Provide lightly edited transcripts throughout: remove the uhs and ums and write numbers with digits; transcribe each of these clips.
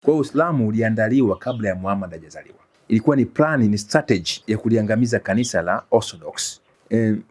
Kwa hiyo Uislamu uliandaliwa kabla ya Muhammad hajazaliwa. Ilikuwa ni plan, ni strategy ya kuliangamiza kanisa la Orthodox.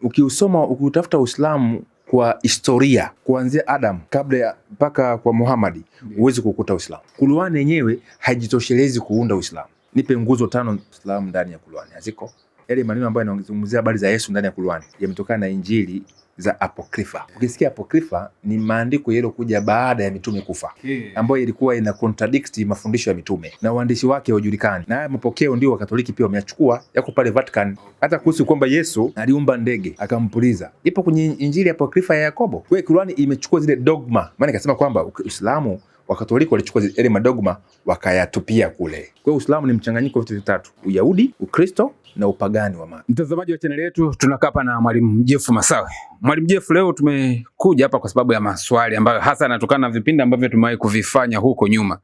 Ukiutafuta Uislamu kwa historia kuanzia Adam kabla ya mpaka kwa Muhammad, huwezi kukuta Uislamu. Qur'an yenyewe haijitoshelezi kuunda Uislamu. Nipe nguzo 5 Uislamu ndani ya Qur'an. Haziko. Yale maneno ambayo yanazungumzia habari za Yesu ndani ya Qur'an yametokana na Injili za Apokrifa. Ukisikia Apokrifa ni maandiko yaliyokuja baada ya mitume kufa, ambayo ilikuwa ina contradict mafundisho ya mitume na waandishi wake hawajulikani. Na haya mapokeo ndio Wakatoliki pia wameachukua, yako pale Vatican. Hata kuhusu kwamba Yesu aliumba ndege akampuliza, ipo kwenye Injili ya Apokrifa ya Yakobo. Kwa hiyo Qur'ani imechukua zile dogma, maana ikasema kwamba Uislamu Wakatoliki walichukua ile madogma wakayatupia kule. Kwa hiyo Uislamu ni mchanganyiko wa vitu vitatu: Uyahudi, Ukristo na upagani wa maana. Mtazamaji wa channel yetu, tunakaa hapa na Mwalimu Jeff Masawe. Mwalimu Jeff, leo tumekuja hapa kwa sababu ya maswali ambayo hasa yanatokana na vipindi ambavyo tumewahi kuvifanya huko nyuma.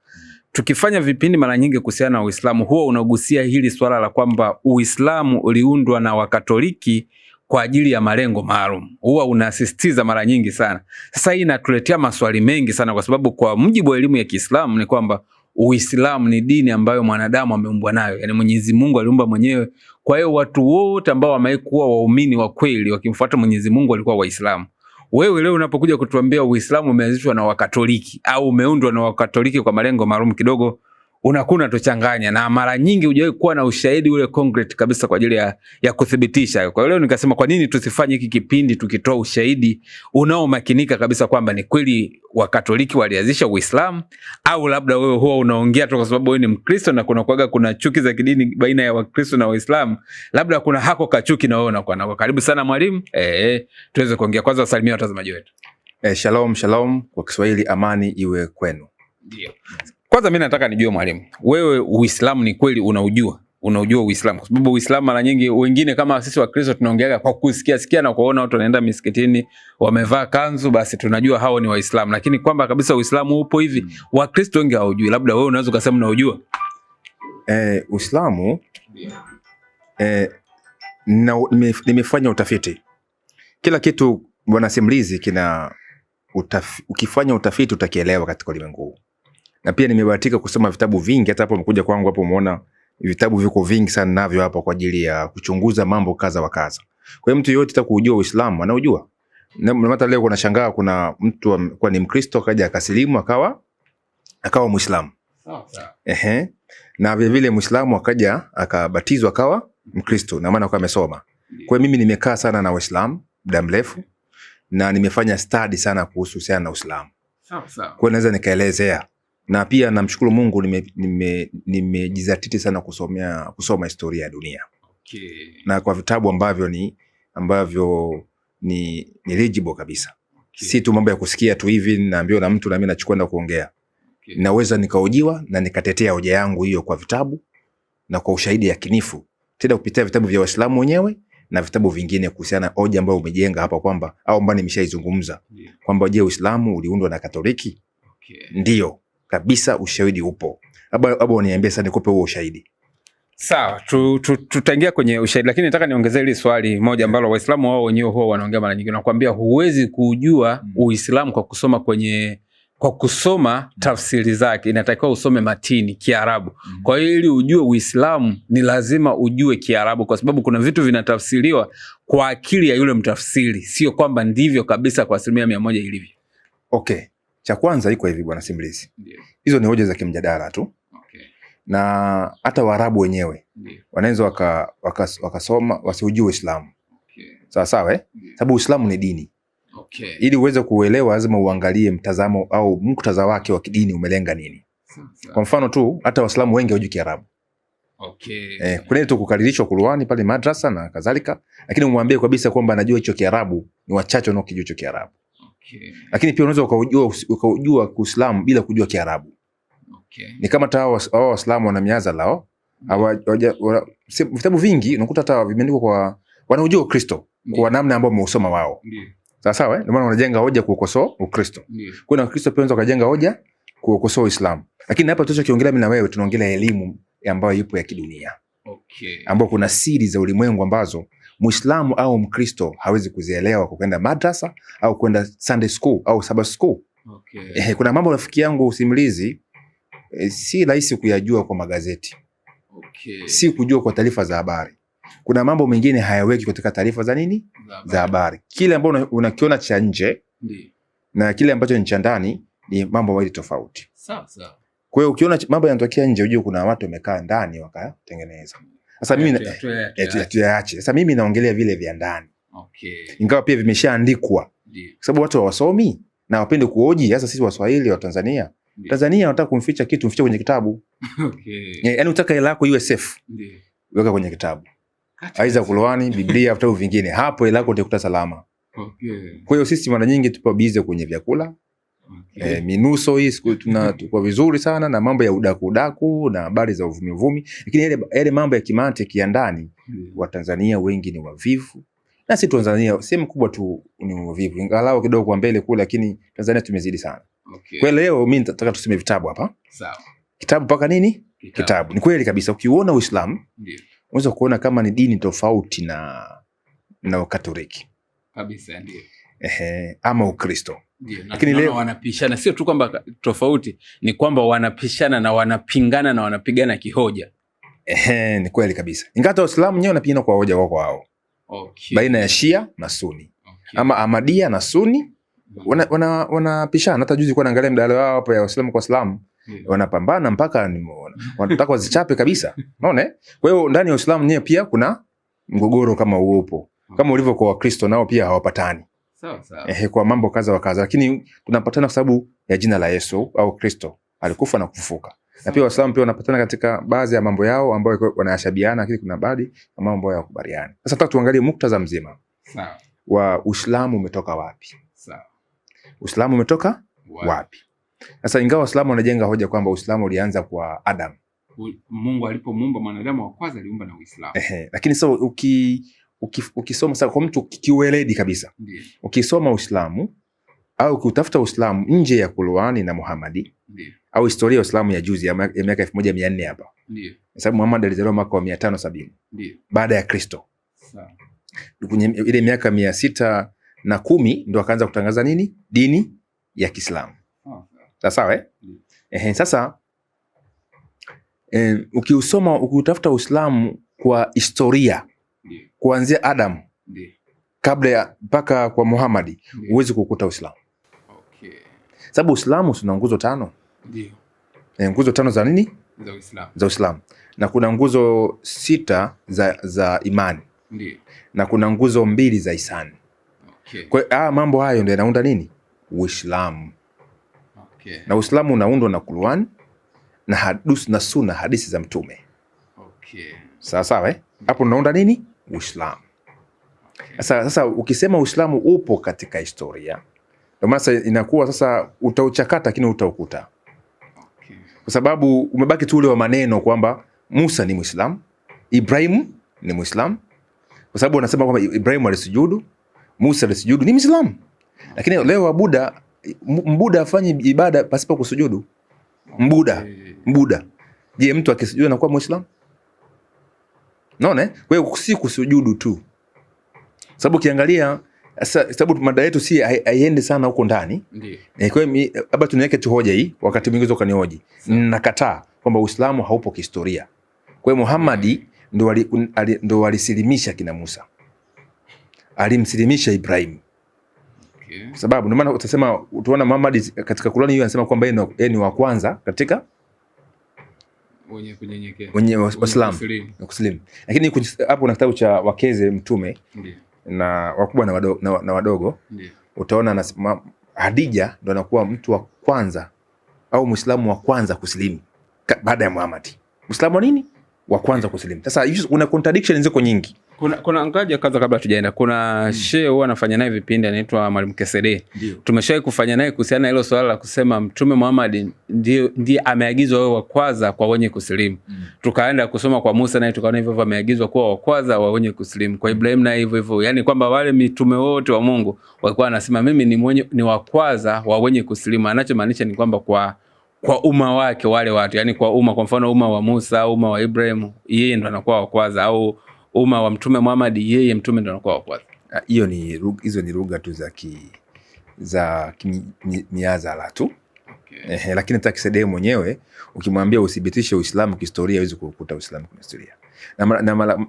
Tukifanya vipindi mara nyingi kuhusiana na Uislamu, huwa unagusia hili swala la kwamba Uislamu uliundwa na Wakatoliki kwa ajili ya malengo maalum. Huwa unasisitiza mara nyingi sana. Sasa hii inatuletea maswali mengi sana, kwa sababu kwa mujibu wa elimu ya Kiislamu ni kwamba Uislamu ni dini ambayo mwanadamu ameumbwa nayo. Yaani Mwenyezi Mungu aliumba mwenyewe. Kwa hiyo watu wote ambao wamekuwa waumini wa kweli wakimfuata Mwenyezi Mungu walikuwa Waislamu. Wewe leo unapokuja kutuambia Uislamu umeanzishwa na Wakatoliki au umeundwa na Wakatoliki kwa malengo maalum, kidogo unakuna tuchanganya, na mara nyingi hujawahi kuwa na ushahidi ule concrete kabisa kwa ajili ya kuthibitisha. Kwa hiyo leo nikasema kwa nini tusifanye hiki kipindi tukitoa ushahidi unaomakinika kabisa kwamba ni kweli Wakatoliki walianzisha Uislamu, au labda wewe huwa unaongea tu kwa sababu wewe ni Mkristo na kuna chuki za kidini baina ya Wakristo na Waislamu, labda kuna hako kachuki na wewe unakuwa nako. Karibu sana mwalimu, tuweze kuongea. Kwanza wasalimia watazamaji wetu. Shalom, kwa Kiswahili amani iwe kwenu. Ndio. Kwanza mimi nataka nijue mwalimu, wewe Uislamu ni kweli unaujua Uislamu? Kwa sababu Uislamu mara nyingi wengine kama sisi Wakristo tunaongeaga kwa kusikia na kuona watu wanaenda misikitini wamevaa kanzu, basi tunajua hao ni Waislamu. Lakini kwamba kabisa Uislamu upo hivi, Wakristo wengi hawajui. Labda wewe unaweza kusema unaujua? Uislamu nimefanya utafiti. Kila kitu bwana simulizi ukifanya utafiti utakielewa katika ulimwengu. Na pia nimebahatika kusoma vitabu vingi. Hata hapo umekuja kwangu hapo umeona vitabu viko vingi sana navyo hapa kwa ajili ya kuchunguza mambo kaza wa kaza. Kwa hiyo mtu yote ataka kujua Uislamu anaujua. Na hata leo kuna shangaa, kuna mtu kwa ni Mkristo kaja akasilimu akawa Muislamu. Sawa. Na vile vile Muislamu akaja akabatizwa akawa Mkristo, na maana kwa amesoma. Kwa hiyo mimi nimekaa sana na Waislamu muda mrefu na nimefanya study sana kuhusu sana na Uislamu. Sawa. Kwa hiyo naweza nikaelezea. Na pia namshukuru Mungu nimejizatiti sana kusoma historia ya dunia. Na kwa vitabu ambavyo ni legible kabisa. Si tu mambo ya kusikia tu hivi naambiwa na mtu na mimi nachukua na kuongea. Naweza nikahojiwa na nikatetea hoja yangu hiyo kwa vitabu na kwa ushahidi yakinifu. Tena kupitia vitabu vya Waislamu wenyewe na vitabu vingine kuhusiana hoja ambayo umejenga hapa kwamba au ambayo nimeshaizungumza kwamba je, Uislamu uliundwa na Katoliki? Ndio. Kabisa, ushahidi upo. Aba uniambie sana nikupe huo ushahidi. Sawa, tutaingia kwenye ushahidi, lakini nataka niongezee hili swali moja ambalo Waislamu wao wenyewe huwa wanaongea mara nyingi. Nakwambia huwezi kujua Uislamu kwa kusoma tafsiri zake, inatakiwa usome matini Kiarabu. Kwa hiyo ili ujue Uislamu ni lazima ujue Kiarabu, kwa sababu kuna vitu vinatafsiriwa kwa akili ya yule mtafsiri, sio kwamba ndivyo kabisa kwa 100% ilivyo. Okay. Cha kwanza iko hivi bwana simulizi. Hizo ni hoja za kimjadala tu. Na hata Waarabu wenyewe wanaweza wakasoma wasiujue Uislamu. Sawa. Sababu Uislamu ni dini. Ili uweze kuelewa lazima uangalie mtazamo au muktadha wake wa kidini umelenga nini. Kwa mfano tu hata Waislamu wengi hawajui Kiarabu. Kuna ile tu kukaririshwa Qur'ani pale madrasa na kadhalika, lakini umwambie kabisa kwamba anajua hicho Kiarabu ni wachache wanaokijua hicho Kiarabu. Lakini pia unaweza ukajua Uislamu bila kujua Kiarabu. Ni kama hao Waislamu wana miaza lao. Vitabu vingi unakuta hata vimeandikwa kwa wanaojua Ukristo kwa namna ambayo wameusoma wao. Sawa. Ndio maana wanajenga hoja kukosoa Ukristo. Kuna Wakristo pia wanaweza kujenga hoja kukosoa Uislamu. Lakini hapa tunachokiongelea mimi na wewe tunaongelea elimu ambayo ipo ya kidunia. Ambapo kuna siri za ulimwengu ambazo Muislamu au Mkristo hawezi kuzielewa kwa kwenda madrasa au kwenda Sunday school au Sabbath school. Kuna mambo rafiki yangu simulizi si rahisi kuyajua kwa magazeti. Okay. Si kujua kwa taarifa za habari. Kuna mambo mengine hayaweki katika taarifa za nini? Za habari. Kile ambacho unakiona cha nje na kile ambacho ni cha ndani ni mambo mawili tofauti. Sawa sawa. Kwa hiyo ukiona mambo yanatokea nje, ujue kuna watu wamekaa ndani wakatengeneza. Sasa mimi tuyaache. Sasa mimi naongelea vile vya ndani. Okay. Ingawa pia vimeshaandikwa. Kwa sababu watu hawasomi na wapende kuoji. Sasa sisi Waswahili wa Tanzania, Tanzania wanataka kumficha kitu, mfiche kwenye kitabu. Okay. Yaani unataka hela yako iwe safe. Ndio. Weka kwenye kitabu. Aiza Qur'ani, Biblia, vitabu vingine. Hapo hela yako utakuta salama. Okay. Kwa hiyo sisi mara nyingi tupo busy kwenye vyakula. Okay. Minuso hii tuko vizuri sana na mambo ya udaku na habari za uvumi. Lakini yale mambo ya kimantiki ya ndani, wa Tanzania wengi ni wavivu. Na si Tanzania, sehemu kubwa tu ni wavivu. Ingalau kidogo kwa mbele kule, lakini Tanzania tumezidi sana. Okay. Kwa leo mimi nataka tuseme vitabu hapa. Sawa. Kitabu mpaka nini? Kitabu. Ni kweli kabisa, ukiona Uislamu, ndio unaweza kuona kama ni dini tofauti na Ukatoliki. Kabisa ndio. Ama Ukristo. Ndio. Lakini leo wanapishana, sio tu kwamba tofauti, ni kwamba wanapishana na wanapingana na wanapigana kihoja. Ni kweli kabisa. Ingawa Uislamu wenyewe unapigana kwa hoja wao. Okay. Baina ya Shia na Sunni. Okay. Ama Ahmadiyya na Sunni wanapishana. Hata juzi kwa naangalia mdahalo wao hapo ya Waislamu kwa Waislamu. Wanapambana mpaka wanataka wazichape kabisa. Unaona? Kwa hiyo ndani ya Uislamu nyewe pia kuna mgogoro kama uopo. Kama ulivyo kwa Wakristo nao pia hawapatani. Sawa sawa. Kwa mambo kaza wa kaza, lakini tunapatana kwa sababu ya jina la Yesu au Kristo alikufa na kufufuka. Na pia Waislamu pia wanapatana katika baadhi ya mambo yao ambayo wanayashabiana, lakini kuna baadhi ya mambo ambayo yakubaliana. Sasa tutaka tuangalie muktadha mzima. Sawa. Wa Uislamu umetoka wapi? Sawa. Uislamu umetoka wapi? Sasa ingawa Waislamu wanajenga hoja kwamba Uislamu ulianza kwa Adam. Mungu alipomuumba mwanadamu wa kwanza aliumba na Uislamu. Lakini sasa ukisoma sasa kwa mtu kiueledi kabisa. Ndiyo. Ukisoma Uislamu au ukitafuta Uislamu nje ya Qur'ani na Muhammadi. Ndiyo. Au historia ya Uislamu ya juzi ya miaka 1400 hapa. Ndiyo. Sababu Muhammad alizaliwa mwaka wa 570. Ndiyo. Baada ya Kristo. Sawa. Kwenye ile miaka 610 ndio akaanza kutangaza nini? Dini ya Kiislamu. Sawa sasa ukiutafuta Uislamu kwa historia kuanzia Adam kabla ya mpaka kwa Muhammad huwezi kukuta Uislamu. Okay. Sababu Uislamu una nguzo 5. Ndio. Nguzo 5 za nini? Za Uislamu. Za Uislamu. Na kuna nguzo 6 za imani. Ndio. Na kuna nguzo 2 za ihsani. Okay. Kwa mambo hayo ndio yanaunda nini? Uislamu. Okay. Na Uislamu unaundwa na Qur'an na hadith na sunna, hadithi za mtume. Okay. Sawa hapo unaunda nini? Uislamu. Okay. Sasa ukisema Uislamu upo katika historia, ndio maana inakuwa sasa utauchakata lakini utaukuta. Okay. Kwa sababu umebaki tu ule wa maneno kwamba Musa ni Muislamu, Ibrahim ni Muislamu. Kwa sababu wanasema kwamba Ibrahim alisujudu, Musa alisujudu, ni Muislamu. Lakini leo Mbuda afanye ibada pasipo kusujudu. Mbuda. Je, mtu akisujudu anakuwa Muislamu? Naona kwa hiyo si kusujudu tu. Sababu kiangalia sababu mada yetu si haiende sana huko ndani. Ndio. Kwa hiyo labda tunaweke tu hoja hii, wakati mwingine ukanihoji. Nakataa kwamba Uislamu haupo kihistoria. Kwa hiyo Muhammad ndo walisilimisha kina Musa. Alimsilimisha Ibrahim. Okay. Kwa sababu ndio maana utasema utaona Muhammad katika Qur'ani hiyo anasema kwamba yeye ni wa kwanza katika wenye kunyenyekea. Wenye Waislamu. Kusilimu. Lakini hapo kuna kitabu cha wakeze mtume. Ndiyo. Na wakubwa na wadogo. Ndiyo. Utaona anasema Hadija ndo anakuwa mtu wa kwanza au Muislamu wa kwanza kusilimu baada ya Muhammad. Muislamu nini? Wa kwanza kusilimu. Sasa hizo kuna contradiction ziko nyingi. Kuna ngaja kaza kabla tujaenda. Kuna shehe huwa anafanya naye vipindi anaitwa Mwalimu Kesede. Tumeshawahi kufanya naye kuhusiana na hilo swala la kusema Mtume Muhammad ndiye ameagizwa wewe wa kwanza kwa wenye kusilimu. Tukaenda kusoma kwa Musa naye tukaona hivyo ameagizwa kuwa wa kwanza wa wenye kusilimu. Kwa Ibrahim na hivyo. Yaani kwamba wale mitume wote wa Mungu walikuwa wanasema mimi ni wa kwanza wa wenye kusilimu. Anachomaanisha ni kwamba kwa umma wake wale watu, yani kwa umma, kwa mfano umma wa Musa, umma wa Ibrahim, yeye ndo anakuwa wa kwanza, au umma wa Mtume Muhammad, yeye mtume ndo anakuwa wa kwanza. Hizo ni lugha tu za miazala tu. Okay. Okay. Lakini hata Kisedeo mwenyewe ukimwambia uthibitishe Uislamu kihistoria hawezi kukuta Uislamu kwa historia.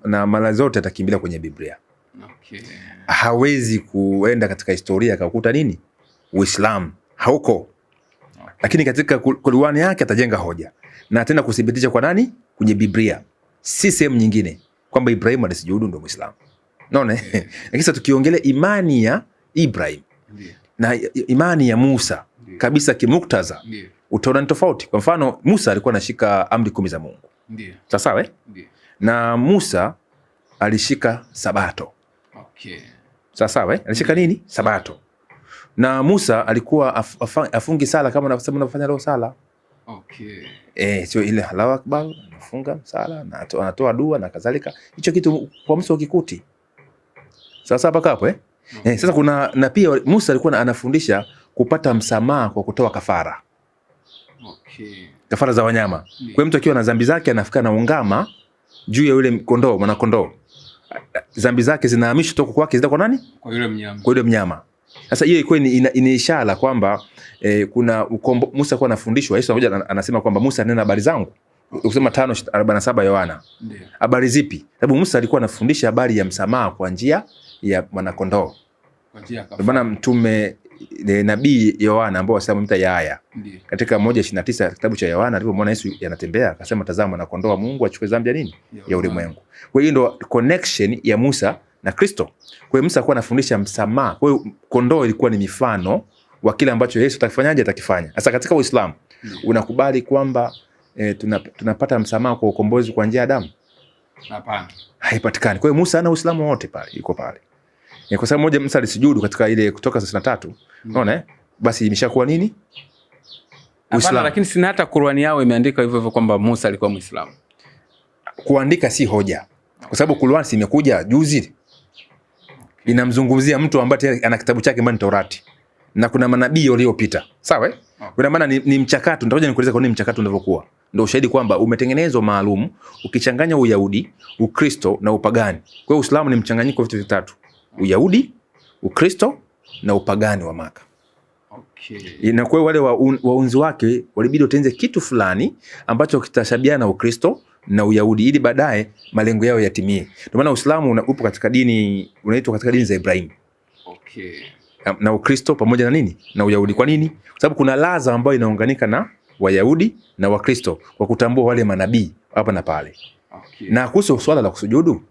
Na mara zote atakimbilia kwenye Biblia. Okay. Hawezi kuenda katika historia akakuta nini? Uislamu hauko. Okay. Lakini katika Qur'ani yake atajenga hoja. Na tena kuthibitisha kwa nani? Kwenye Biblia. Si sehemu nyingine kwamba Ibrahim alisujudu ndio Muislamu. Unaona? Lakini sasa tukiongelea imani ya Ibrahim na imani ya Musa kabisa kimuktaza, utaona ni tofauti. Kwa mfano Musa alikuwa anashika amri 10 za Mungu. Ndio. Sawa na Musa alishika Sabato. Okay. Sawa alishika nini? Sabato. Na Musa alikuwa afungi sala kama unavyofanya leo sala. Okay. Sio ile Allahu Akbar, anafunga sala na anatoa dua na kadhalika. Hicho kitu kwa Musa ukikuti. Sasa hapa kapo Okay. Sasa kuna na pia Musa alikuwa anafundisha kupata msamaha kwa kutoa kafara. Okay. Kafara za wanyama. Kwa hiyo mtu akiwa na dhambi zake anafika na ungama juu ya yule kondoo, mwana kondoo. Dhambi zake zinahamishwa toka kwake zida kwa nani? Kwa yule mnyama. Kwa yule mnyama. Sasa hiyo ilikuwa ina ishara kwamba kuna Musa alikuwa anafundishwa. Yesu anasema kwamba Musa anena habari zangu. Ukisema 5:47 Yohana. Ndio. Habari zipi? Sababu Musa alikuwa anafundisha habari ya msamaha kwa njia ya mwana kondoo. Kwa njia kafara. Bwana mtume nabii Yohana ambao wasema mta Yahya. Katika 1:29 kitabu cha Yohana alipomwona Yesu yanatembea akasema tazama mwana kondoo wa Mungu achukue dhambi ya nini? Ya ulimwengu. Kwa hiyo ndio connection ya Musa na Kristo. Kwa hiyo Musa alikuwa anafundisha msamaha. Kwa hiyo kondoo ilikuwa ni mifano wa kile ambacho Yesu atakifanyaje atakifanya. Sasa katika Uislamu unakubali kwamba tunapata msamaha kwa ukombozi kwa njia ya damu? Hapana. Haipatikani. Kwa hiyo Musa hana Uislamu wote pale, yuko pale. Kwa sababu moja Musa alisujudu katika ile Kutoka 33. Unaona basi imeshakuwa nini? Uislamu. Lakini sina hata Qur'ani yao imeandika hivyo hivyo kwamba Musa alikuwa Muislamu. Kuandika si hoja. Kwa sababu Qur'ani imekuja juzi. Okay. Inamzungumzia mtu ambaye ana kitabu chake mbani Taurati. Na kuna manabii waliopita. Sawa Kwa maana ni mchakato. Nitakuja nikueleza kwa nini mchakato unavyokuwa. Ndio ushahidi kwamba umetengenezwa maalum ukichanganya Uyahudi, Ukristo na upagani. Kwa hiyo Uislamu ni mchanganyiko wa vitu vitatu. Uyahudi, Ukristo na upagani wa Maka. Okay. Na kwa wale waunzi wake walibidi watengeneze kitu fulani ambacho kitashabiana na Ukristo na Uyahudi ili baadaye malengo yao yatimie. Ndio maana Uislamu upo katika dini unaitwa katika dini za Ibrahim. Okay. Na Ukristo pamoja na nini? Na Uyahudi. Kwa nini? Kwa sababu kuna laza ambayo inaunganika na Wayahudi na Wakristo kwa kutambua wale manabii hapa na pale. Okay. Na kuhusu swala la kusujudu,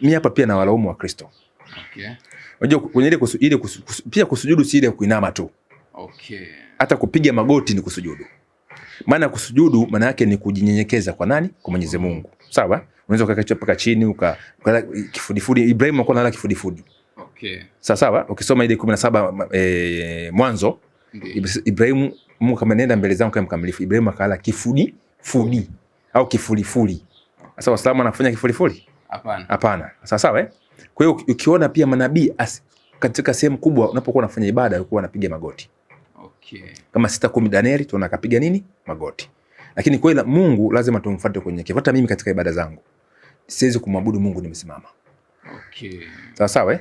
mimi hapa pia na walaumu wa Kristo. Okay. Unajua kwenye ile pia kusujudu si ile kuinama tu. Okay. Hata kupiga magoti ni kusujudu. Maana kusujudu maana yake ni kujinyenyekeza kwa nani? Kwa Mwenyezi Mungu. Sawa? Unaweza ukakaa paka chini kifudifudi. Ibrahim alikuwa analala kifudifudi. Okay. Sawa? Ukisoma ile 17 Mwanzo, Ibrahim Mungu kama nenda mbele zangu kama mkamilifu. Ibrahim akala kifudifudi au kifulifuli. Sasa Waislamu wanafanya kifulifuli? Hapana. Hapana. Sawa? Kwa hiyo ukiona pia manabii katika sehemu kubwa unapokuwa unafanya ibada walikuwa wanapiga magoti. Okay. Kama 6:10 Danieli tunaona kapiga nini? Magoti. Lakini kwa Mungu lazima tumfuate kwenye kifu. Hata mimi katika ibada zangu siwezi kumwabudu Mungu nimesimama. Okay. Sawa?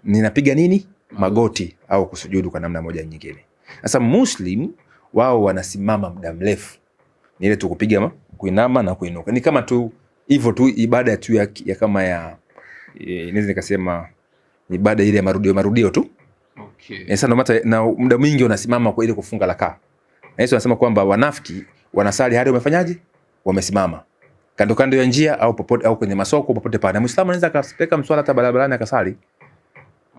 Ninapiga nini? Magoti au kusujudu kwa namna moja nyingine. Sasa Muslim wao wanasimama muda mrefu. Ni ile tu kupiga kuinama na kuinuka. Ni kama tu hivyo tu ibada tu ya kama ya inaweza nikasema ibada ile ya marudio tu. Okay. Sasa ndo mata na muda mwingi unasimama kwa ile kufunga rakaa. Na Yesu anasema kwamba wanafiki wanasali hadi wamefanyaje? Wamesimama. Kando ya njia au popote au kwenye masoko popote pale. Na Muislamu anaweza akapeka mswala hata barabarani akasali.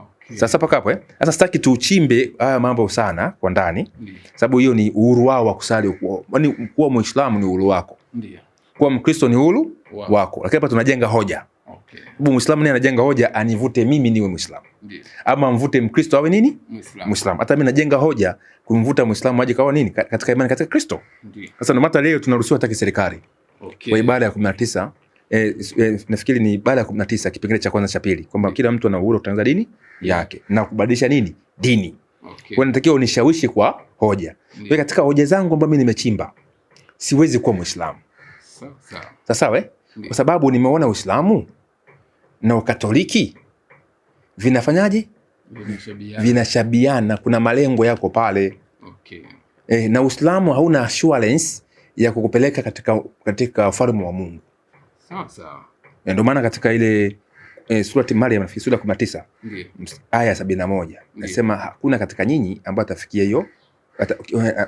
Okay. Sasa paka hapo Sasa sitaki tuchimbe haya mambo sana kwa ndani. Sababu hiyo ni uhuru wao wa kusali. Yaani kuwa Muislamu ni uhuru wako. Ndio. Kuwa Mkristo ni uhuru wako. Lakini hapa tunajenga hoja. Okay. Sababu Muislamu ni anajenga hoja anivute mimi niwe Muislamu. Ndio. Ama mvute Mkristo awe nini? Muislamu. Hata mimi najenga hoja kumvuta Muislamu aje kawa nini? Katika imani katika Kristo. Ndio. Sasa ndio hata leo tunaruhusiwa hata kiserikali. Okay. Kwa ibada ya 19 nafikiri ni ibada ya 19 kipengele cha kwanza cha pili kwamba kila mtu ana uhuru kutangaza dini yake na kubadilisha nini? Dini. Okay. Kwa natakiwa unishawishi kwa hoja. Kwa katika hoja zangu ambazo mimi nimechimba siwezi kuwa Muislamu. Sawa? Kwa sababu nimeona Uislamu na Ukatoliki vinafanyaje? Vinashabiana. Kuna malengo yako pale. Okay. Na Uislamu hauna assurance ya kukupeleka katika ufalme wa Mungu. Sawa sawa. Ndio maana katika ile surati Maryam sura 19 aya 71 nasema hakuna katika nyinyi ambaye atafikia hiyo.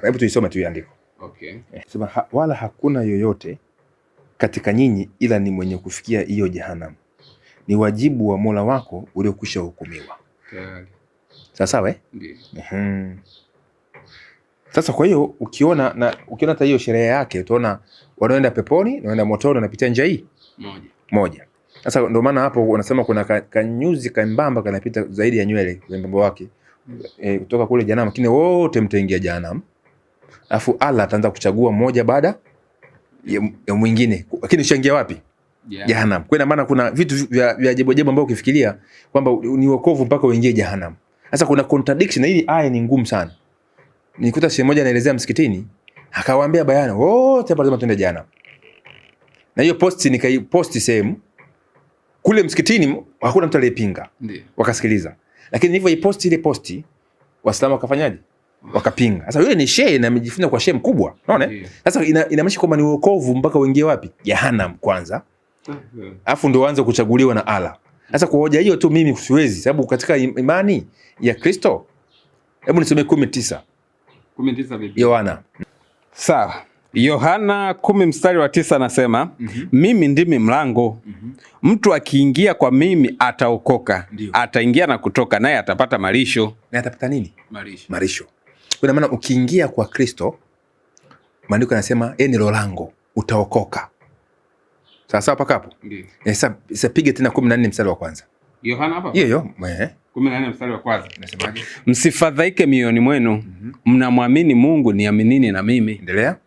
Hebu tuisome tu andiko. Okay. Sema wala hakuna yoyote katika nyinyi ila ni mwenye kufikia hiyo jehanamu. Ni wajibu wa Mola wako uliokwisha hukumiwa. Tayari. Sawa Ndio. Sasa kwa hiyo ukiona hata hiyo sherehe yake utaona wanaoenda peponi na wanaenda motoni wanapitia njia hii moja. Sasa ndio maana hapo unasema kuna kanyuzi kambamba kanapita zaidi ya nywele wembamba wake kutoka kule jehanamu, lakini wote mtaingia jehanamu. Alafu Allah ataanza kuchagua mmoja baada ya mwingine, lakini ushaingia wapi? Jehanamu. Kwa maana kuna vitu vya ajabu ajabu ambavyo ukifikiria kwamba ni wokovu mpaka uingie jehanamu. Sasa kuna contradiction, na hii aya ni ngumu sana. Nikuta shehe mmoja anaelezea msikitini, akawaambia bayana wote hapa lazima tuende jehanamu. Na hiyo posti nikaiposti sehemu kule msikitini, hakuna mtu aliyepinga. Ndio. Wakasikiliza. Lakini hivyo iposti ile posti, Waislamu wakafanyaje? Wakapinga. Sasa yule ni shehe na amejifunza kwa shehe mkubwa. Unaona? Sasa inamaanisha kwamba ni wokovu mpaka uingie wapi? Jehanamu kwanza. Alafu ndio uanze kuchaguliwa na Allah. Sasa kwa hoja hiyo tu mimi siwezi, sababu katika imani ya Kristo, hebu nisome 19 vipi? Yohana. Sawa. Yohana 10:9 anasema, mimi ndimi mlango. Mtu akiingia kwa mimi ataokoka. Ataingia na kutoka, naye atapata malisho. Na atapata nini? Malisho. Kwa maana ukiingia kwa Kristo, maandiko yanasema yeye ni lango, utaokoka. Sawa paka hapo? Ndio. Sasa piga tena 14 mstari wa kwanza. Yohana hapa? Hiyo. 14 mstari wa kwanza. Nasemaje? Msifadhaike mioyoni mwenu, mnamwamini Mungu, niaminini na mimi. Endelea.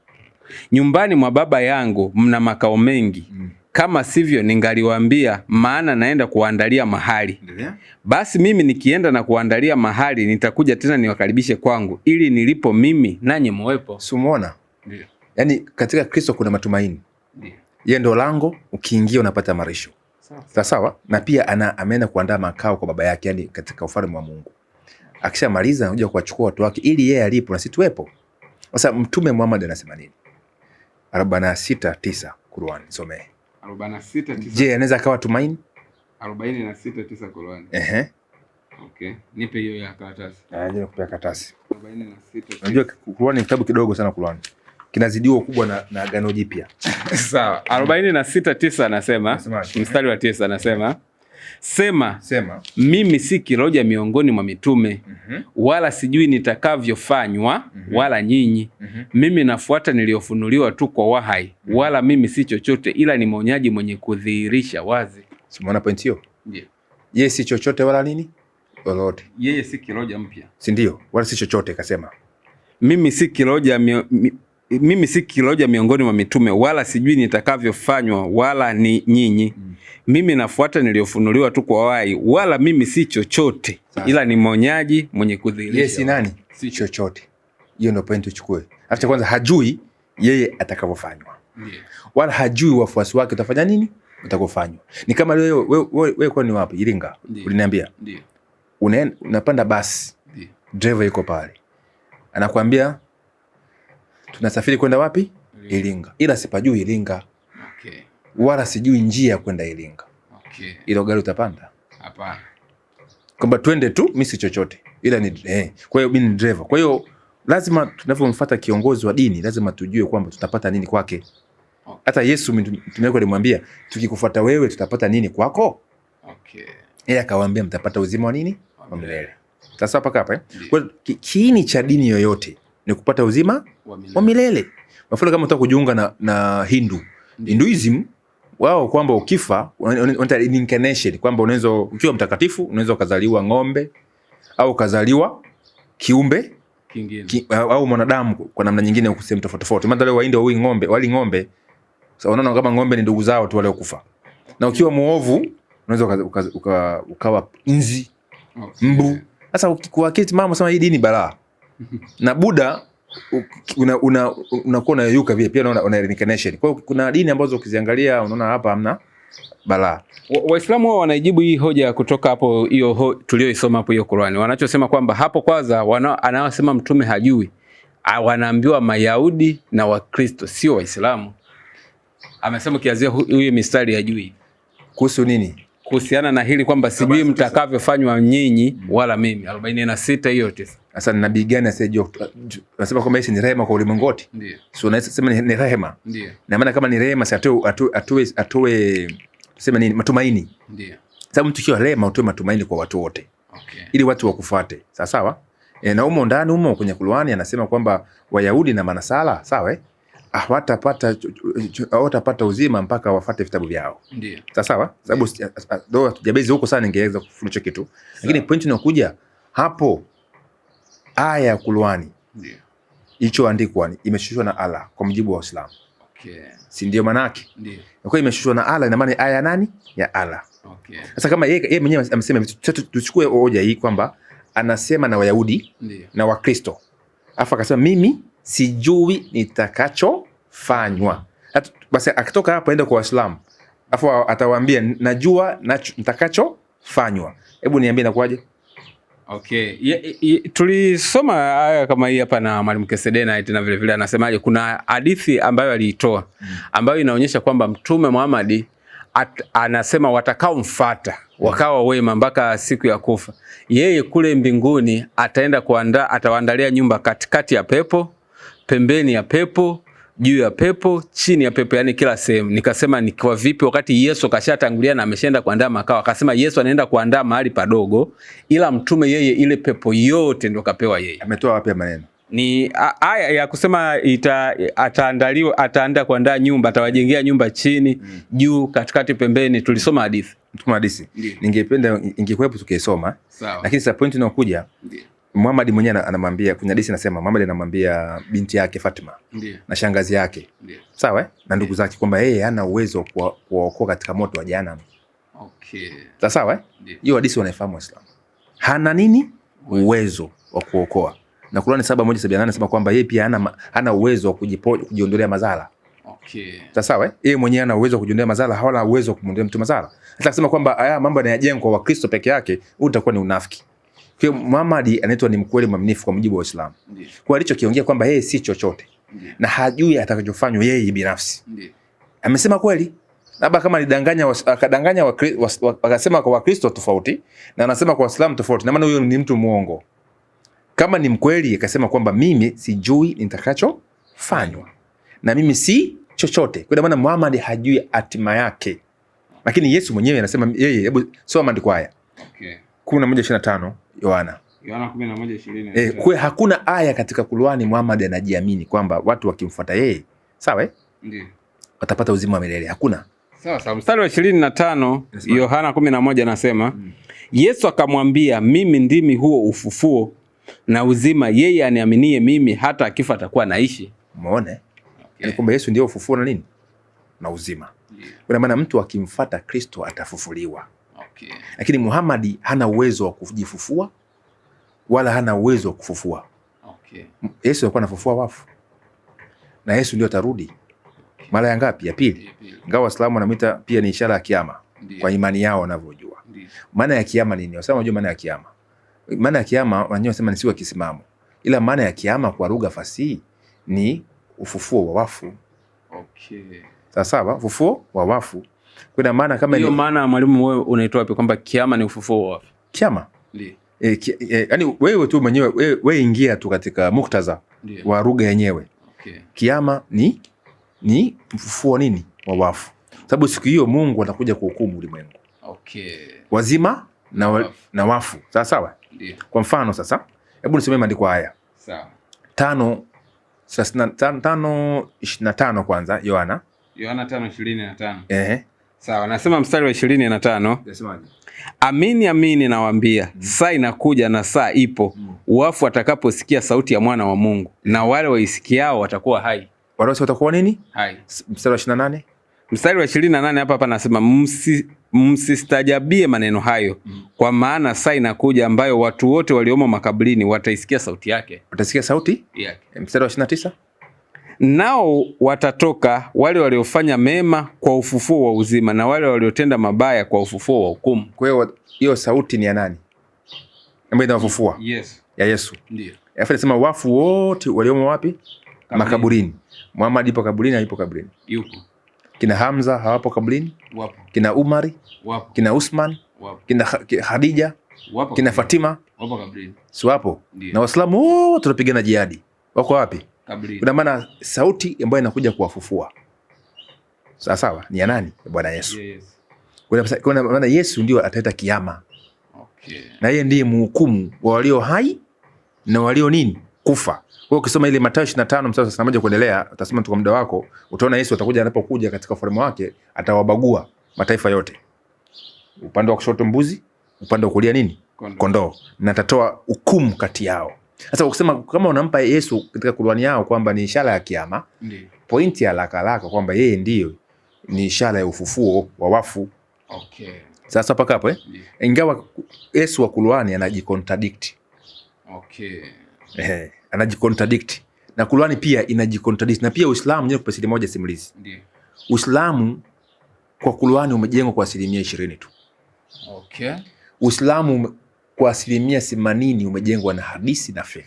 Nyumbani mwa Baba yangu mna makao mengi. Kama sivyo ningaliwaambia, maana naenda kuandalia mahali. Endelea. Basi mimi nikienda na kuandalia mahali, nitakuja tena niwakaribishe kwangu, ili nilipo mimi nanyi muwepo. Sumuona? Ndio. Yaani katika Kristo kuna matumaini. Ndio. Yeye ndo lango, ukiingia unapata marisho. Sawa. Na pia ameenda kuandaa makao kwa Baba yake, yani katika ufalme wa Mungu. Akishamaliza anakuja kuwachukua watu wake ili yeye alipo na sisi tuwepo. Sasa Mtume Muhammad anasema nini? 46:9 Qur'an, somee. 46:9. Je, anaweza akawa tumaini? 46:9 Qur'an. Okay. Nipe hiyo ya karatasi. Je, nikupe karatasi. 46. Unajua Qur'an ni kitabu kidogo sana Qur'an. Kinazidiwa ukubwa na Agano Jipya. Sawa. 46:9 anasema, mstari wa 9 anasema, Sema, mimi si kiroja miongoni mwa mitume, wala sijui nitakavyofanywa, wala nyinyi. Mimi nafuata niliofunuliwa tu kwa wahai, wala mimi si chochote ila ni mwonyaji mwenye kudhihirisha wazi. Simuona point hiyo? Ndio. Yeye si chochote wala nini? Lolote. Yeye si kiroja mpya. Si ndio? Wala si chochote kasema. Mimi si kiroja miongoni mwa mitume, wala sijui nitakavyofanywa, wala ni nyinyi. Mimi nafuata niliofunuliwa tu kwa wahai, wala mimi si chochote ila ni mwonyaji mwenye kudhihirisha. Yeye si nani? Si chochote. Hiyo ndio point uchukue. Acha kwanza hajui yeye atakavyofanywa. Wala hajui wafuasi wake utafanya nini? Utakofanywa. Ni kama wewe kwa ni wapi? Iringa. Uliniambia. Ndio. Unapanda basi. Ndio. Driver yuko pale. Anakuambia tunasafiri kwenda wapi? Iringa. Ila sipajui Iringa. Okay. Wala sijui njia ya kwenda Iringa. Okay. Ilo gari utapanda? Hapana. Kwamba twende tu, mimi si chochote. Ila ni kwa hiyo mimi ni driver. Kwa hiyo lazima tunapomfuata kiongozi wa dini lazima tujue kwamba tutapata nini kwake. Okay. Hata Yesu mtume wake alimwambia, tukikufuata wewe tutapata nini kwako? Okay. Yeye akawaambia mtapata uzima wa nini? Wa milele. Sasa hapa hapa kwa kiini cha dini yoyote ni kupata uzima wa milele. Mfano kama unataka kujiunga na Hinduism, wao kwamba ukifa unataka incarnation, kwamba unaweza ukiwa mtakatifu unaweza kuzaliwa ng'ombe au kuzaliwa kiumbe kingine au mwanadamu kwa namna nyingine huko sehemu tofauti tofauti. Maana wale Waindia wali ng'ombe. Sasa unaona kama ng'ombe ni ndugu zao tu wale kufa. Na ukiwa muovu unaweza ukawa inzi, mbu. Sasa kwa kiti mama sema hii dini balaa. Na Buddha unakuwa unayuka vile pia una reincarnation. Kwa hiyo kuna dini ambazo ukiziangalia unaona hapa hamna balaa. Waislamu wao wanaijibu hii hoja kutoka hapo hiyo tulioisoma hapo hiyo Qur'ani. Wanachosema kwamba hapo kwanza anayosema mtume hajui. wanaambiwa Mayahudi na Wakristo, sio Waislamu. Amesema kianzia huyu mistari ya juu. Kuhusu nini? Kuhusiana na hili kwamba sijui mtakavyofanywa nyinyi wala mimi. 46 hiyo 9. Sasa nabii gani asiyejua? Anasema kwamba hii ni rehema kwa ulimwengu wote. Ndio. So unasema ni rehema. Ndio. Na maana kama ni rehema si atoe sema nini? Matumaini. Ndio. Sababu mtu kiwa rehema utoe matumaini kwa watu wote. Okay. Ili watu wakufuate. Sawa sawa? Na humo ndani humo kwenye Qur'ani anasema kwamba Wayahudi na Manasara, sawa hawatapata uzima mpaka wafuate vitabu vyao. Ndio. Sawa? Sababu ndio tujabezi huko sana ningeweza kufundisha kitu. Lakini point inakuja hapo aya ya Qur'ani. Ndio. Ilichoandikwa imeshushwa na Allah kwa mujibu wa Uislamu. Okay. Si ndio maana yake? Ndio. Kwa hiyo imeshushwa na Allah, ina maana aya nani? Ya Allah. Okay. Sasa kama yeye mwenyewe amesema, tuchukue hoja hii kwamba anasema na Wayahudi na Wakristo. Afa akasema mimi sijui nitakachofanywa. Basi akitoka hapo aende kwa Waislamu. Afu atawaambia najua nitakachofanywa. Hebu niambie inakuaje? Okay. Tulisoma aya kama hii hapa na Mwalimu Kesedena na vile vile anasemaje, kuna hadithi ambayo aliitoa ambayo inaonyesha kwamba Mtume Muhammad anasema watakaomfuata wakawa wema mpaka siku ya kufa, yeye kule mbinguni ataenda atawaandalia nyumba katikati ya pepo, pembeni ya pepo, juu ya pepo, chini ya pepo, yani kila sehemu. Nikasema ni kwa vipi wakati Yesu kashatangulia na ameshaenda kuandaa makao? Akasema Yesu anaenda kuandaa mahali padogo, ila mtume yeye ile pepo yote ndio kapewa yeye. Ametoa wapi maneno? Ni aya ya kusema ataandaa kuandaa nyumba, atawajengea nyumba chini, juu, katikati, pembeni. Tulisoma hadithi. Ningependa ingekuwepo tukisoma. Lakini sasa point inayokuja, Muhammad mwenyewe anamwambia, kuna hadithi nasema Muhammad anamwambia binti yake Fatima na shangazi yake, sawa na ndugu zake kwamba yeye hana uwezo wa kuokoa katika moto wa jehanamu. Okay. Sawa? Hiyo hadithi wanaifahamu Waislamu. Hana nini? Uwezo wa kuokoa. Na Qur'ani 7:178 anasema kwamba yeye pia hana uwezo wa kujiondolea madhara. Okay. Sawa? Yeye mwenyewe ana uwezo wa kujiondolea madhara, hana uwezo wa kumwondolea mtu madhara. Sasa akisema kwamba haya mambo yanayojengwa kwa Wakristo peke yake, utakuwa ni unafiki. Kwa Muhammad anaitwa ni mkweli mwaminifu kwa mujibu wa Uislamu. Kwa alichokiongea kwamba yeye si chochote na hajui atakachofanywa yeye binafsi. Amesema kweli. Labda kama akadanganya akasema kwa Wakristo tofauti na anasema kwa Waislamu tofauti, na maana huyo ni mtu muongo. Kama ni mkweli akasema kwamba mimi sijui nitakachofanywa na mimi si chochote, kwa maana Muhammad hajui hatima yake. Lakini Yesu mwenyewe anasema yeye, hebu soma maandiko haya. Okay. 11:25 Yohana 11:20. Kwa hakuna aya katika Qur'ani Muhammad anajiamini kwamba watu wakimfuata yeye, sawa ndio watapata uzima wa milele. Hakuna. Sawa. Mstari wa 25 Yohana 11 anasema Yesu akamwambia, mimi ndimi huo ufufuo na uzima, yeye aniaminie mimi hata akifa atakuwa naishi. Umeona? Yaani kwamba Yesu ndio ufufuo na nini? Na uzima. Kwa maana mtu akimfuata Kristo atafufuliwa. Okay. Lakini Muhammad hana uwezo wa kujifufua wala hana uwezo wa kufufua. Okay. Yesu alikuwa anafufua wafu. Na Yesu ndio atarudi. Mara ya ngapi? Ya pili. Ingawa Waislamu wanamuita pia ni ishara ya kiyama kwa imani yao wanavyojua. Maana ya kiyama nini? Wasema unajua maana ya kiyama. Maana ya kiyama wenyewe wanasema ni siku ya kisimamo. Ila maana ya kiyama kwa lugha fasihi ni ufufuo wa wafu. Okay. Sawa, ufufuo wa wafu. Kuna maana kama hiyo maana mwalimu wewe unaitoa wapi kwamba kiyama ni ufufuo wa wafu? Kiyama? Ndio. Yaani wewe tu mwenyewe wewe ingia tu katika muktadha wa lugha yenyewe. Okay. Kiyama ni ufufuo nini? Wa wafu. Sababu siku hiyo Mungu atakuja kuhukumu ulimwengu. Okay. Wazima na wafu. Sawa? Ndio. Kwa mfano sasa, hebu nisomee maandiko haya. Sawa. 5:25 kwanza Yohana 5:25. Sawa, nasema mstari wa 25. Nasemaje? Amini amini nawaambia, saa inakuja na saa ipo, wafu watakaposikia sauti ya mwana wa Mungu, na wale waisikiao watakuwa hai. Wale watakuwa nini? Hai. Mstari wa 28. Mstari wa 28 hapa nasema msistajabie maneno hayo, kwa maana saa inakuja ambayo watu wote waliomo makaburini wataisikia sauti yake. Watasikia sauti yake. Mstari wa 29. Nao watatoka wale waliofanya mema kwa ufufuo wa uzima, na wale waliotenda mabaya kwa ufufuo wa hukumu. Kwa hiyo hiyo sauti ni ya nani ambaye inawafufua? Yes. Ya Yesu. Ndio. Alafu anasema wafu wote waliomo wapi? Makaburini. Muhammad ipo kaburini, haipo kaburini? Yupo. Kina Hamza hawapo kaburini? Wapo. Kina Umari? Wapo. Kina Usman? Wapo. Kina Khadija? Wapo. Kina Fatima? Wapo kaburini. Si wapo? Ndiyo. Na Waislamu wote tunapigana jihadi wako wapi? Kaburini. Kuna maana sauti ambayo inakuja kuwafufua sawa sawa ni ya nani? Bwana Yesu. Yes. Kuna maana Yesu ndio ataleta kiyama. Okay. Na yeye ndiye mhukumu wa walio hai na walio nini? Kufa. Kwa ukisoma ile Mathayo 25 mstari wa 31 kuendelea, utasoma tu kwa muda wako, utaona Yesu atakuja, anapokuja katika ufalme wake atawabagua mataifa yote. Upande wa kushoto mbuzi, upande wa kulia nini? Kondoo. Na atatoa hukumu kati yao. Sasa ukisema kama unampa Yesu katika Qur'ani yao kwamba ni ishara ya kiyama, pointi ya haraka kwamba yeye ndiyo ni ishara ya ufufuo wa wafu. Okay. Sasa paka hapo ingawa Yesu wa Qur'ani anajicontradict. Okay. Anajicontradict. Na Qur'ani pia inajicontradict. Na pia Uislamu ndio kwa siri moja simulizi. Ndiyo. Uislamu kwa Qur'ani umejengwa kwa 20% tu. Okay. Uislamu kwa 80% umejengwa na hadithi na fiqh.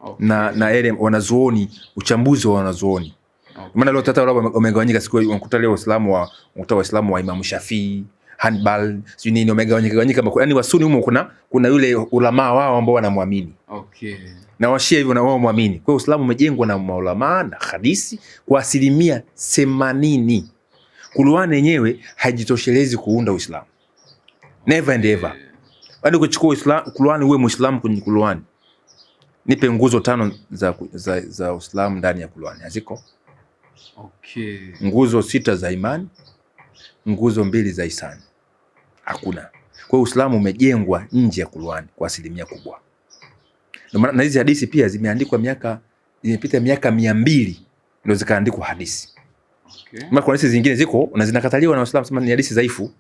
Okay. Na ile wanazuoni, uchambuzi wa wanazuoni. Okay. Maana leo tata wao wamegawanyika, siku unakuta leo Waislamu wa Imam Shafi'i, Hanbal, si nini, wamegawanyika. Yaani wasuni humo kuna yule ulama wao ambao wanamwamini. Okay. Na washia hivyo na wao muamini. Kwa hiyo Uislamu umejengwa na maulama na hadithi kwa 80%. Qur'ani yenyewe haijitoshelezi kuunda Uislamu. Never and ever. Hadi kuchukua Qur'ani uwe Muislamu kwenye Qur'ani. Nipe nguzo 5 za Uislamu ndani ya Qur'ani. Haziko? Okay. Nguzo 6 za imani, nguzo 2 za ihsani. Hakuna. Kwa hiyo Uislamu umejengwa nje ya Qur'ani kwa 100% kubwa. Na hizi hadithi pia imepita miaka 200 ndio zikaandikwa hadithi. Okay. Kuna hadithi zingine ziko na zinakataliwa na Waislamu, sema ni hadithi dhaifu.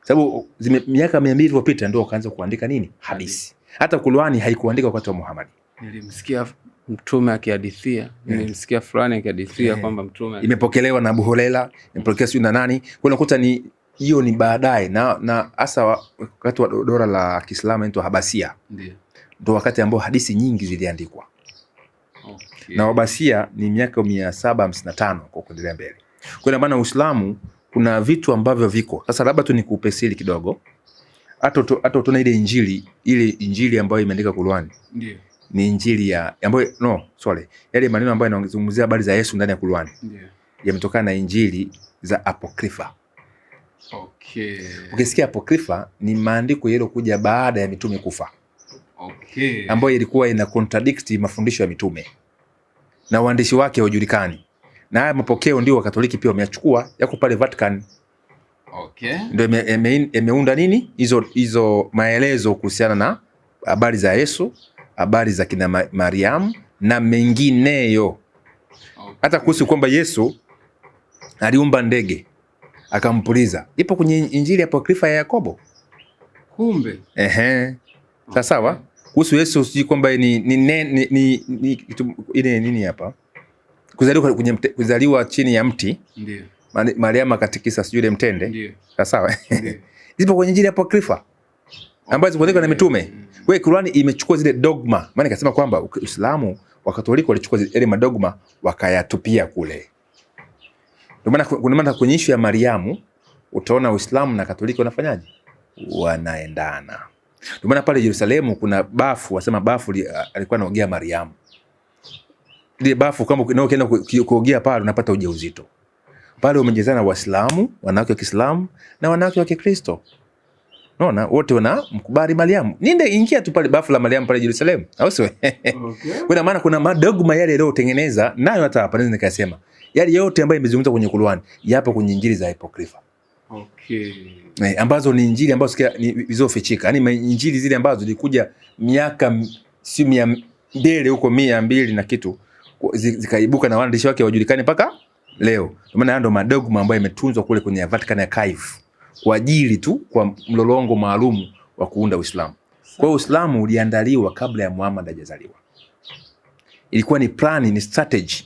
Sababu miaka 200 iliyopita ndio wakaanza kuandika nini? Hadithi. Hata Qur'ani haikuandika wakati wa Muhammad. Nilimsikia mtume akihadithia, nilimsikia fulani akihadithia kwamba mtume imepokelewa na Abu Huraira, imepokelewa sio na nani. Kwa unakuta ni hiyo ni baadaye na hasa wakati wa dola la Kiislamu inaitwa Habasia. Ndio wakati ambao hadithi nyingi ziliandikwa. Okay. Na Habasia ni miaka 755 kwa kuendelea mbele. Kwa maana Uislamu kuna vitu ambavyo viko. Sasa labda tu nikupe siri kidogo. Hata tuna ile injili ambayo imeandika Qur'ani. Ndio. Ni injili yale maneno ambayo yanazungumzia habari za Yesu ndani ya Qur'ani. Ndio. Yametokana na injili za apokrifa. Okay. Ukisikia apokrifa ni maandiko yaliyokuja baada ya mitume kufa. Okay. Ambayo ilikuwa ina contradict mafundisho ya mitume. Na waandishi wake hawajulikani. Na haya mapokeo ndio Wakatoliki pia wameyachukua, yako pale Vatican. Okay. Ndio imeunda nini? Hizo maelezo kuhusiana na habari za Yesu, habari za kina Mariam na mengineyo. Okay. Hata kuhusu kwamba Yesu aliumba ndege akampuliza. Ipo kwenye injili apokrifa ya Yakobo. Kumbe. Sasa sawa? Kuhusu Yesu siji kwamba ni ile nini hapa? Kuzaliwa chini ya mti. Ndio. Mariam akatikisa sijui ile mtende. Ndio. Sawa? Ndio. Zipo kwenye injili apokrifa ambazo ziliandikwa na mitume. Kwa hiyo Qur'ani imechukua zile dogma. Maana nikasema kwamba Uislamu wa Katoliki walichukua zile madogma wakayatupia kule. Ndio maana kwenye issue ya Mariamu utaona Uislamu na Katoliki wanafanyaje? Wanaendana. Ndio maana pale Yerusalemu kuna bafu, wasema bafu alikuwa anaogea Mariamu. Ile bafu kama ukienda kuogea pale unapata ujauzito. Pale umejezana Waislamu, wanawake wa Kiislamu na wanawake wa Kikristo. Unaona wote wanamkubali Mariamu. Ninde ingia tu pale bafu la Mariamu pale Yerusalemu. Au sio? Okay. Kwa maana kuna madogma yale leo tengeneza nayo hata hapa naweza nikasema. Yale yote ambayo imezungumzwa kwenye Qur'an yapo kwenye injili za apokrifa. Okay. Ambazo ni injili ambazo ni zilizofichika. Yaani injili zile ambazo zilikuja miaka si 100 mbele huko 200 na kitu zikaibuka na waandishi wake wajulikane mpaka leo. Kwa maana ndio madogma ambayo yametunzwa kule kwenye Vatican Archive kwa ajili tu kwa mlolongo maalum wa kuunda Uislamu. Kwa hiyo Uislamu uliandaliwa kabla ya Muhammad hajazaliwa. Ilikuwa ni plan, ni strategy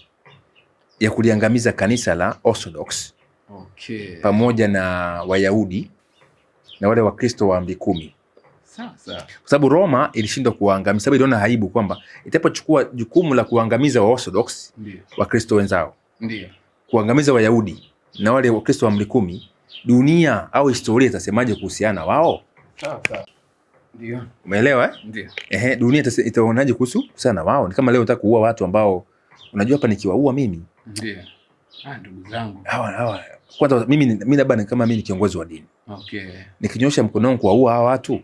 ya kuliangamiza kanisa la Orthodox. Okay. Pamoja na Wayahudi na wale Wakristo wa Amri 10. Sawa sawa. Kwa sababu Roma ilishindwa kuangamiza, sababu iliona aibu kwamba itapochukua jukumu la kuangamiza wa Orthodox, Wakristo wenzao, kuangamiza Wayahudi na wale Wakristo wa Amri 10, dunia au historia itasemaje kuhusiana wao? Sawa sawa. Ndio. Umeelewa eh? Ndio. Dunia itaonaje kuhusu sana wao? Ni kama leo nataka kuua watu ambao unajua hapa nikiwaua mimi. Ndio. Ndugu zangu. Hawa. Kwanza mimi labda kama mimi ni kiongozi wa dini. Okay. Nikinyosha mkono wangu kuwaua hawa watu,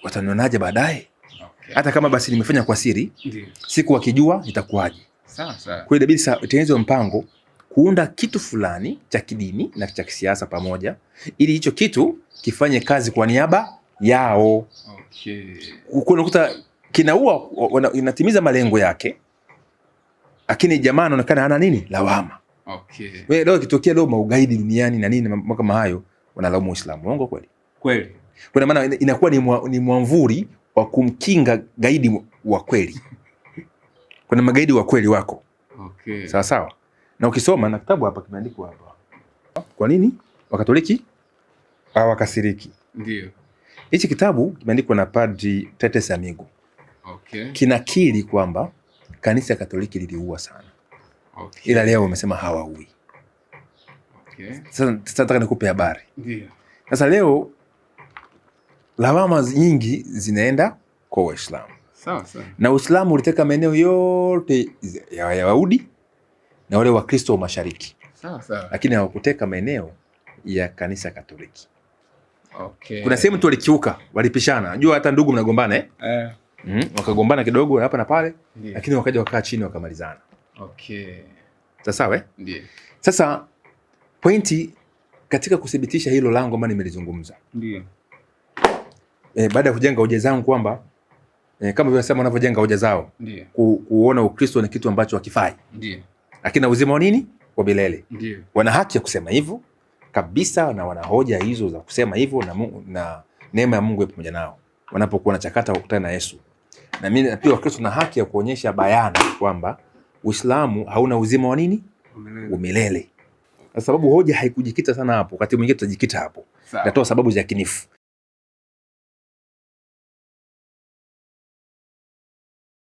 watanionaje baadaye? Okay. Hata kama basi nimefanya kwa siri, ndio. Siku wakijua itakuwaje? Sawa sawa. Kwa hiyo inabidi tengenezwe mpango kuunda kitu fulani cha kidini na cha kisiasa pamoja, ili hicho kitu kifanye kazi kwa niaba yao. Okay. Unakuta kinaua, inatimiza malengo yake, lakini jamaa anaonekana hana nini? Lawama. Okay. Wewe leo kitokea leo maugaidi duniani na nini mambo kama hayo, wanalaumu Uislamu. Uongo kweli? Kweli. Kwa maana inakuwa ni mwamvuri wa kumkinga gaidi wa kweli. Kuna magaidi wa kweli wako. Okay. Sawa sawa. Na ukisoma na kitabu hapa kimeandikwa hapa. Kwa nini Wakatoliki hawakasiriki? Ndio. Hichi kitabu kimeandikwa na Padri Tetes Amigo. Okay. Kinakiri kwamba kanisa Katoliki liliua sana. Okay. Ila leo wamesema hawaui. Okay. Sasa nataka nikupe habari. Ndio. Sasa leo lawama nyingi zinaenda kwa Waislamu. Sawa sawa. Na Uislamu uliteka maeneo yote ya Wayahudi na wale Wakristo wa Mashariki. Sawa sawa. Lakini hawakuteka maeneo ya kanisa Katoliki. Okay. Kuna sehemu tu walikiuka, walipishana. Unajua hata ndugu mnagombana wakagombana kidogo hapa na pale, lakini wakaja wakaa chini wakamalizana. Okay. Sasa sawa Ndio. Sasa pointi katika kuthibitisha hilo lango ambalo nimelizungumza. Ndio. Baada ya kujenga hoja zangu kwamba kama vile sema wanavyojenga hoja zao. Ndio. Kuona Ukristo ni kitu ambacho hakifai. Ndio. Lakini uzima wa nini? Wa milele. Ndio. Wana haki ya kusema hivyo kabisa, na wana hoja hizo za kusema hivyo, na neema ya Mungu ipo pamoja nao wanapokuwa na chakata kukutana na Yesu. Na mimi pia Wakristo na haki ya kuonyesha bayana kwamba Uislamu hauna uzima wa nini? Wa milele. Kwa sababu hoja haikujikita sana hapo, wakati mwingine tutajikita hapo. Natoa sababu za kinifu.